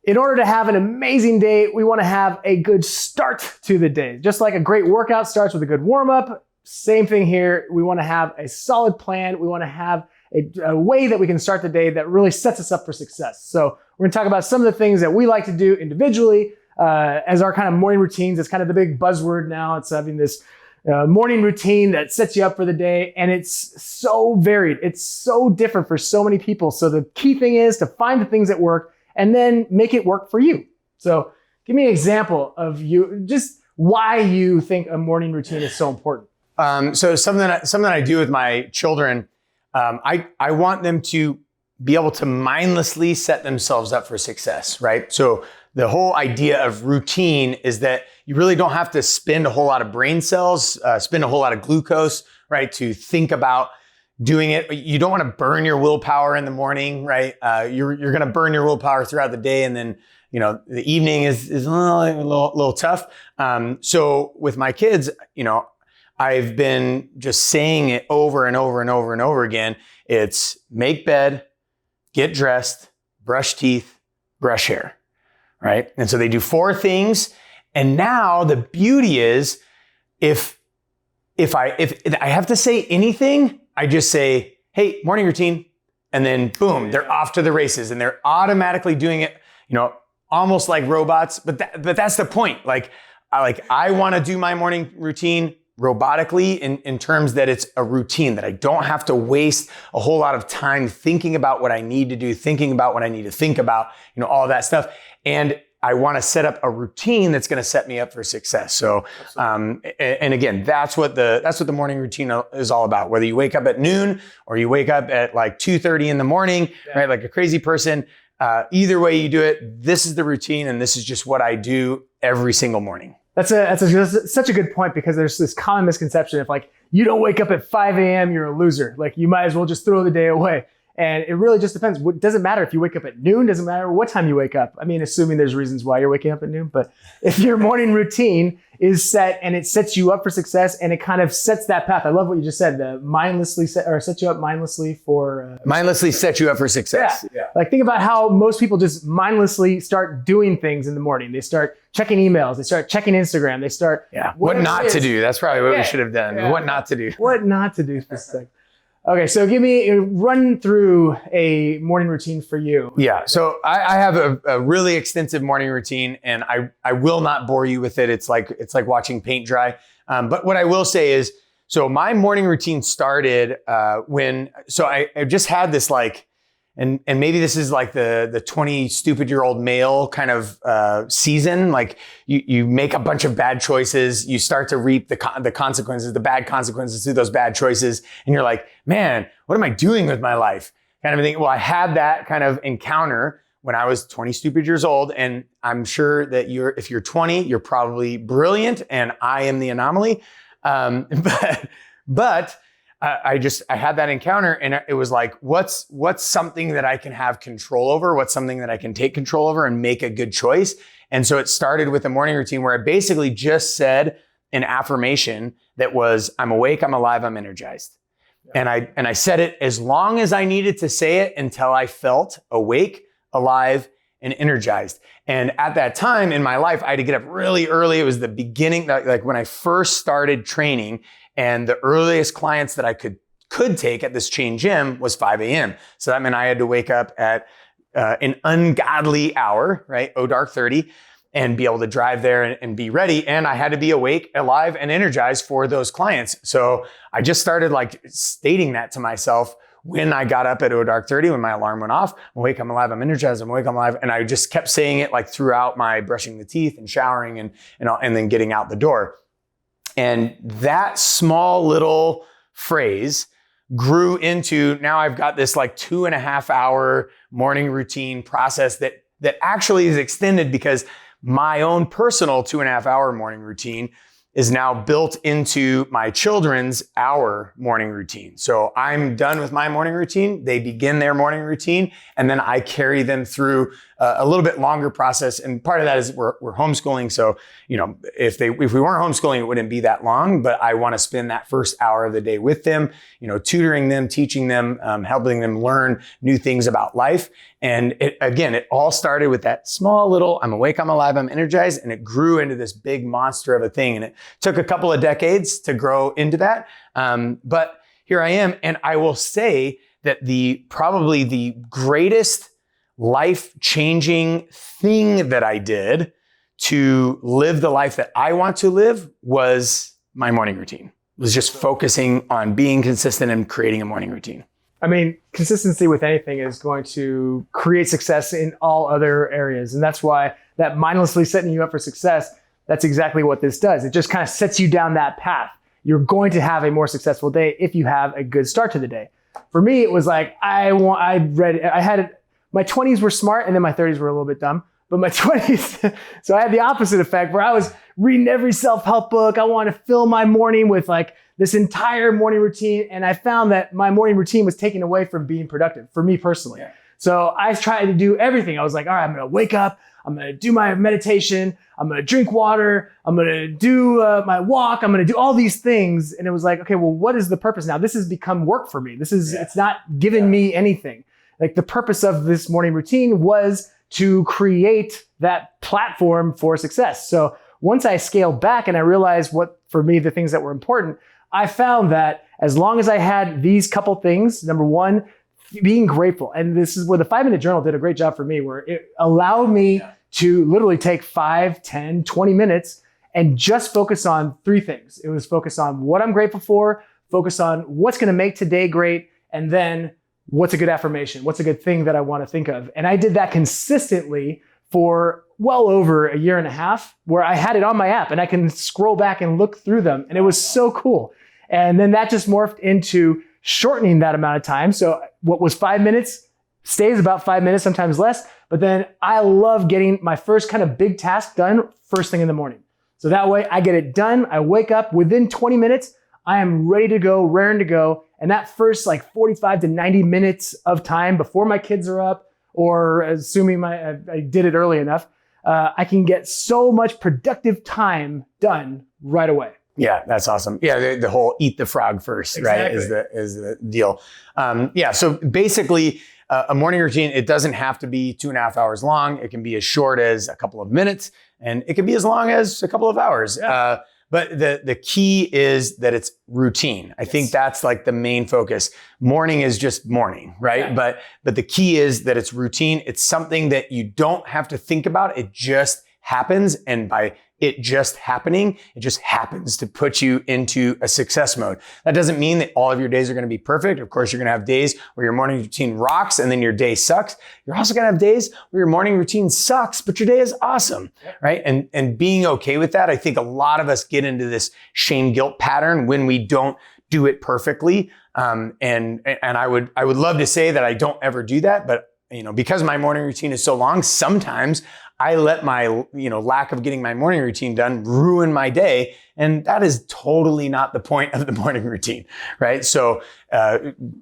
In order to have an amazing day, we want to have a good start to the day. Just like a great workout starts with a good warm-up, same thing here. We want to have a solid plan. We want to have a way that we can start the day that really sets us up for success. So we're going to talk about some of the things that we like to do individually as our kind of morning routines. It's kind of the big buzzword now. It's having this morning routine that sets you up for the day, and it's so varied. It's so different for so many people. So the key thing is to find the things that work and then make it work for you. So give me an example of just why you think a morning routine is so important. So something I do with my children, I want them to be able to mindlessly set themselves up for success, right? So the whole idea of routine is that you really don't have to spend a whole lot of brain cells, spend a whole lot of glucose, right, to think about doing it. You don't want to burn your willpower in the morning, right? You're going to burn your willpower throughout the day, and then the evening is a little tough. So with my kids, I've been just saying it over and over and over and over again. It's make bed, get dressed, brush teeth, brush hair, right? And so they do 4 things. And now the beauty is if I have to say anything, I just say, hey, morning routine. And then boom, they're off to the races, and they're automatically doing it, almost like robots. But that's the point. I want to do my morning routine robotically in terms that it's a routine, that I don't have to waste a whole lot of time thinking about what I need to do, thinking about what I need to think about, all that stuff. And I want to set up a routine that's going to set me up for success. So, and again, that's what the morning routine is all about. Whether you wake up at noon or you wake up at like 2:30 in the morning, right? Like a crazy person, either way you do it, this is the routine, and this is just what I do every single morning. That's such a good point, because there's this common misconception of you don't wake up at 5 a.m., you're a loser. You might as well just throw the day away. And it really just depends. It doesn't matter if you wake up at noon, doesn't matter what time you wake up. I mean, assuming there's reasons why you're waking up at noon, but if your morning routine is set and it sets you up for success and it kind of sets that path. I love what you just said, the mindlessly set you up mindlessly for... mindlessly set you up for success. Yeah. Think about how most people just mindlessly start doing things in the morning. They start checking emails. They start checking Instagram. They start... What not to do. That's probably what we should have done. Yeah. What not to do. What not to do specifically. Okay, so run through a morning routine for you. Yeah, so I have a really extensive morning routine, and I will not bore you with it. It's like watching paint dry. But what I will say is, so my morning routine started I just had this and maybe this is like the 20 stupid year old male kind of season. You make a bunch of bad choices, you start to reap the consequences, the bad consequences to those bad choices, and you're like, man, what am I doing with my life? Kind of thing. Well, I had that kind of encounter when I was 20 stupid years old, and I'm sure that if you're 20, you're probably brilliant, and I am the anomaly. But I had that encounter, and it was like, what's something that I can have control over? What's something that I can take control over and make a good choice? And so it started with a morning routine where I basically just said an affirmation that was, I'm awake, I'm alive, I'm energized. Yeah. And I said it as long as I needed to say it until I felt awake, alive, and energized. And at that time in my life, I had to get up really early. It was the beginning, like when I first started training. And the earliest clients that I could take at this chain gym was 5 a.m. So that meant I had to wake up at an ungodly hour, right? dark 30, and be able to drive there and be ready. And I had to be awake, alive, and energized for those clients. So I just started stating that to myself when I got up at dark 30, when my alarm went off. I'm awake, I'm alive, I'm energized, I'm awake, I'm alive. And I just kept saying it throughout my brushing the teeth and showering and then getting out the door. And that small little phrase grew into, now I've got this 2.5 hour morning routine process that actually is extended, because my own personal 2.5 hour morning routine is now built into my children's hour morning routine. So I'm done with my morning routine. They begin their morning routine, and then I carry them through a little bit longer process. And part of that is we're homeschooling. So, if we weren't homeschooling, it wouldn't be that long, but I want to spend that first hour of the day with them, tutoring them, teaching them, helping them learn new things about life. And it all started with that small little, I'm awake, I'm alive, I'm energized. And it grew into this big monster of a thing. And it took a couple of decades to grow into that. But here I am. And I will say that probably the greatest life-changing thing that I did to live the life that I want to live was my morning routine. It was just focusing on being consistent and creating a morning routine. I mean, consistency with anything is going to create success in all other areas. And that's why that mindlessly setting you up for success, that's exactly what this does. It just kind of sets you down that path. You're going to have a more successful day if you have a good start to the day. For me, it was like, my 20s were smart and then my 30s were a little bit dumb, but my 20s, so I had the opposite effect where I was reading every self-help book. I wanted to fill my morning with like this entire morning routine. And I found that my morning routine was taken away from being productive for me personally. Yeah. So I tried to do everything. I was like, all right, I'm going to wake up. I'm going to do my meditation. I'm going to drink water. I'm going to do my walk. I'm going to do all these things. And it was like, okay, well, what is the purpose now? This has become work for me. It's not giving me anything. Like the purpose of this morning routine was to create that platform for success. So once I scaled back and I realized what, for me, the things that were important, I found that as long as I had these couple things, number one, being grateful. And this is where the 5-minute journal did a great job for me, where it allowed me to literally take 5, 10, 20 minutes and just focus on 3 things. It was focus on what I'm grateful for, focus on what's going to make today great, and then what's a good affirmation? What's a good thing that I want to think of? And I did that consistently for well over a year and a half, where I had it on my app and I can scroll back and look through them. And it was so cool. And then that just morphed into shortening that amount of time. So what was 5 minutes stays about 5 minutes, sometimes less. But then I love getting my first kind of big task done first thing in the morning. So that way I get it done. I wake up within 20 minutes. I am ready to go, raring to go. And that first like 45 to 90 minutes of time before my kids are up, or assuming I did it early enough, I can get so much productive time done right away. Yeah, that's awesome. Yeah, the whole eat the frog first, exactly. Right, is the deal. So basically, a morning routine, it doesn't have to be 2.5 hours long. It can be as short as a couple of minutes, and it can be as long as a couple of hours. Yeah. But the key is that it's routine. I think that's like the main focus. Morning is just morning, right? Yeah. But the key is that it's routine. It's something that you don't have to think about. It just happens. And by it just happening, it just happens to put you into a success mode. That doesn't mean that all of your days are going to be perfect. Of course, you're going to have days where your morning routine rocks and then your day sucks. You're also going to have days where your morning routine sucks, but your day is awesome, right? And being okay with that. I think a lot of us get into this shame guilt pattern when we don't do it perfectly. And I would love to say that I don't ever do that, but because my morning routine is so long, sometimes I let my, lack of getting my morning routine done ruin my day. And that is totally not the point of the morning routine, right? So,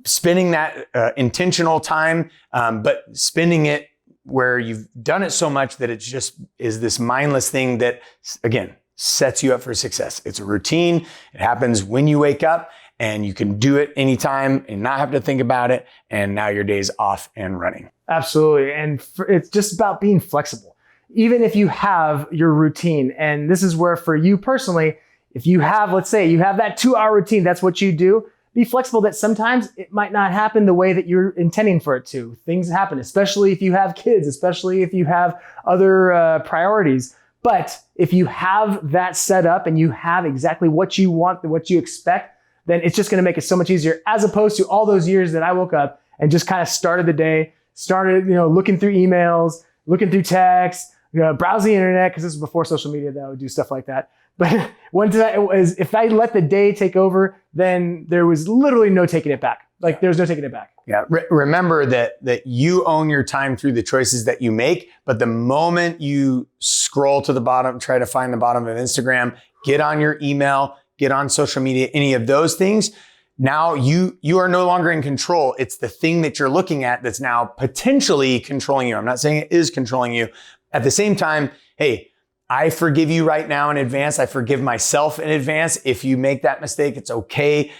spending that intentional time, but spending it where you've done it so much that it just is this mindless thing that, again, sets you up for success. It's a routine. It happens when you wake up, and you can do it anytime and not have to think about it. And now your day's off and running. Absolutely. And it's just about being flexible. Even if you have your routine, and this is where for you personally, if you have, let's say you have that 2-hour routine, that's what you do, be flexible that sometimes it might not happen the way that you're intending for it to. Things happen, especially if you have kids, especially if you have other priorities. But if you have that set up and you have exactly what you want, what you expect, then it's just going to make it so much easier, as opposed to all those years that I woke up and just kind of started the day, looking through emails, looking through texts, browsing the internet, because this was before social media that I would do stuff like that. But if I let the day take over, then there was literally no taking it back. There's no taking it back. Yeah. Remember that you own your time through the choices that you make. But the moment you scroll to the bottom, try to find the bottom of Instagram, get on your email, get on social media, any of those things, Now you are no longer in control. It's the thing that you're looking at that's now potentially controlling you. I'm not saying it is controlling you. At the same time, hey, I forgive you right now in advance. I forgive myself in advance. If you make that mistake, it's okay.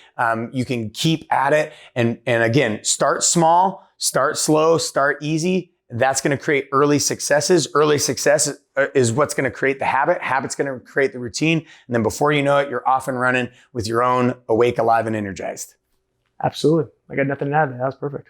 You can keep at it. And again, start small, start slow, start easy. That's going to create early successes. Early success is what's going to create the habit. Habit's going to create the routine. And then before you know it, you're off and running with your own awake, alive, and energized. Absolutely. I got nothing to add. That was perfect.